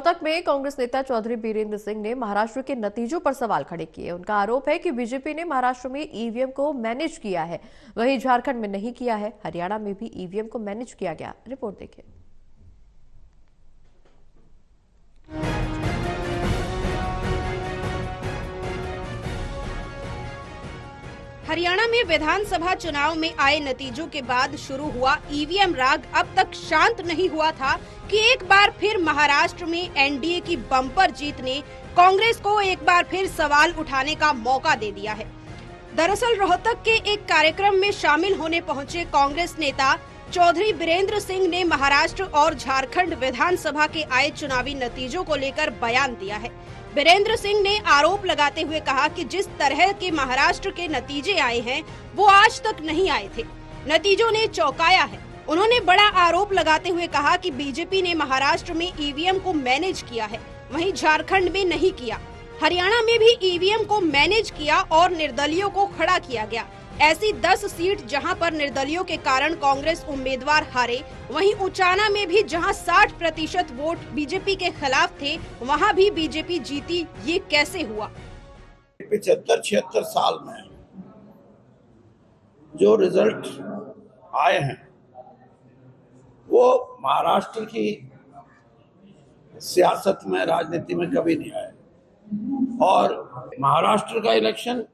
रोहतक में कांग्रेस नेता चौधरी बीरेंद्र सिंह ने महाराष्ट्र के नतीजों पर सवाल खड़े किए। उनका आरोप है कि बीजेपी ने महाराष्ट्र में ईवीएम को मैनेज किया है, वहीं झारखंड में नहीं किया है। हरियाणा में भी ईवीएम को मैनेज किया गया। रिपोर्ट देखिए। हरियाणा में विधानसभा चुनाव में आए नतीजों के बाद शुरू हुआ ईवीएम राग अब तक शांत नहीं हुआ था कि एक बार फिर महाराष्ट्र में एनडीए की बम्पर जीत ने कांग्रेस को एक बार फिर सवाल उठाने का मौका दे दिया है। दरअसल रोहतक के एक कार्यक्रम में शामिल होने पहुंचे कांग्रेस नेता चौधरी बीरेंद्र सिंह ने महाराष्ट्र और झारखंड विधानसभा के आए चुनावी नतीजों को लेकर बयान दिया है। बीरेंद्र सिंह ने आरोप लगाते हुए कहा कि जिस तरह के महाराष्ट्र के नतीजे आए हैं वो आज तक नहीं आए थे। नतीजों ने चौंकाया है। उन्होंने बड़ा आरोप लगाते हुए कहा कि बीजेपी ने महाराष्ट्र में ईवीएम को मैनेज किया है, वहीं झारखंड में नहीं किया। हरियाणा में भी ईवीएम को मैनेज किया और निर्दलियों को खड़ा किया गया। ऐसी 10 सीट जहां पर निर्दलियों के कारण कांग्रेस उम्मीदवार हारे, वहीं उचाना में भी जहां 60% वोट बीजेपी के खिलाफ थे, वहां भी बीजेपी जीती। ये कैसे हुआ? 75-76 साल में जो रिजल्ट आए हैं वो महाराष्ट्र की सियासत में, राजनीति में कभी नहीं आए। और महाराष्ट्र का इलेक्शन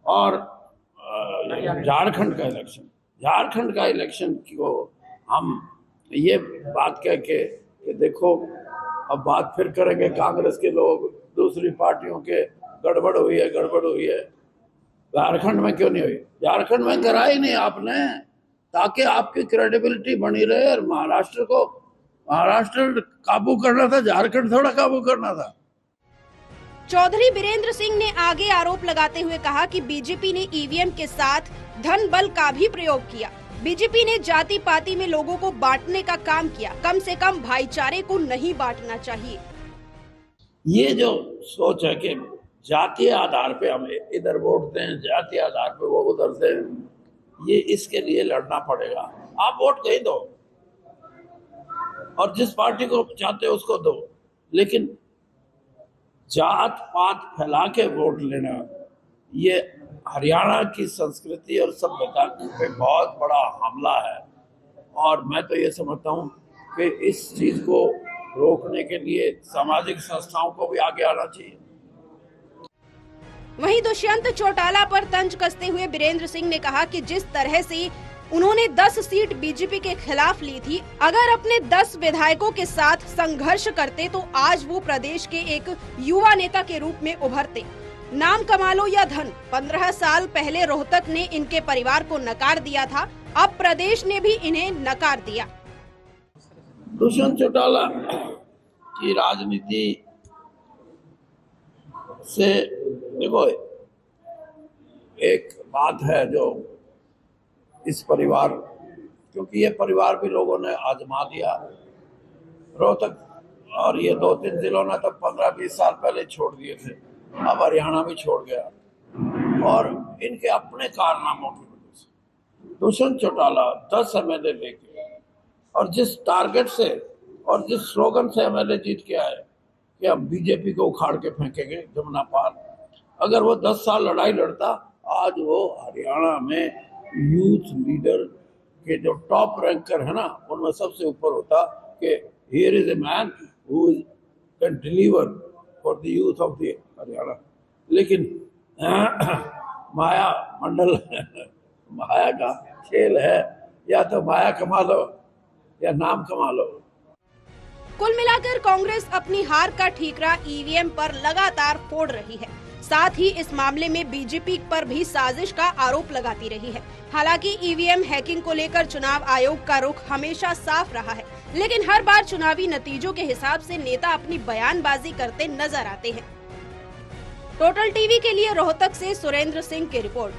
और झारखंड का इलेक्शन को हम ये बात कह के कि देखो अब बात फिर करेंगे कांग्रेस के लोग, दूसरी पार्टियों के गड़बड़ हुई है। झारखंड में क्यों नहीं हुई? झारखंड में कराई नहीं आपने, ताकि आपकी क्रेडिबिलिटी बनी रहे। और महाराष्ट्र काबू करना था, झारखंड थोड़ा काबू करना था। चौधरी बीरेंद्र सिंह ने आगे आरोप लगाते हुए कहा कि बीजेपी ने ईवीएम के साथ धन बल का भी प्रयोग किया। बीजेपी ने जाति पाति में लोगों को बांटने का काम किया। कम से कम भाईचारे को नहीं बांटना चाहिए। ये जो सोच है कि जातीय आधार पे हम इधर वोट दें, जातीय आधार पे वो उधर दें, ये इसके लिए लड़ना पड़ेगा। आप वोट कहीं दो और जिस पार्टी को चाहते हो उसको दो, लेकिन जात पात फैला के वोट लेना, ये हरियाणा की संस्कृति और सभ्यता पे बहुत बड़ा हमला है। और मैं तो ये समझता हूँ कि इस चीज को रोकने के लिए सामाजिक संस्थाओं को भी आगे आना चाहिए। वहीं दुष्यंत चौटाला पर तंज कसते हुए बीरेंद्र सिंह ने कहा कि जिस तरह से उन्होंने 10 सीट बीजेपी के खिलाफ ली थी, अगर अपने 10 विधायकों के साथ संघर्ष करते तो आज वो प्रदेश के एक युवा नेता के रूप में उभरते। नाम कमा लो या धन, 15 साल पहले रोहतक ने इनके परिवार को नकार दिया था, अब प्रदेश ने भी इन्हें नकार दिया। दुष्यंत चौटाला की राजनीति से देखो, एक बात है जो इस परिवार, क्योंकि ये परिवार भी लोगों ने आजमा दिया रोहतक, और ये 2-3 जिलों ने तब 15-20 साल पहले छोड़ दिए थे, अब हरियाणा भी छोड़ गया। और इनके अपने कारनामों की वजह से दुष्यंत चौटाला 10 एमएलए लेके और जिस टारगेट से और जिस स्लोगन से एमएलए जीत के आए कि हम बीजेपी को उखाड़ के फेंकेंगे जमुना पार, अगर वो 10 साल लड़ाई लड़ता, आज वो हरियाणा में यूथ लीडर के जो टॉप रैंकर है ना, उनमें सबसे ऊपर होता कि here is a man who can deliver for the youth of the Haryana. लेकिन माया मंडल माया का खेल है, या तो माया कमा लो या नाम कमा लो। कुल मिलाकर कांग्रेस अपनी हार का ठीकरा ईवीएम पर लगातार फोड़ रही है। साथ ही इस मामले में बीजेपी पर भी साजिश का आरोप लगाती रही है। हालांकि ईवीएम हैकिंग को लेकर चुनाव आयोग का रुख हमेशा साफ रहा है, लेकिन हर बार चुनावी नतीजों के हिसाब से नेता अपनी बयानबाजी करते नजर आते हैं। टोटल टीवी के लिए रोहतक से सुरेंद्र सिंह की रिपोर्ट।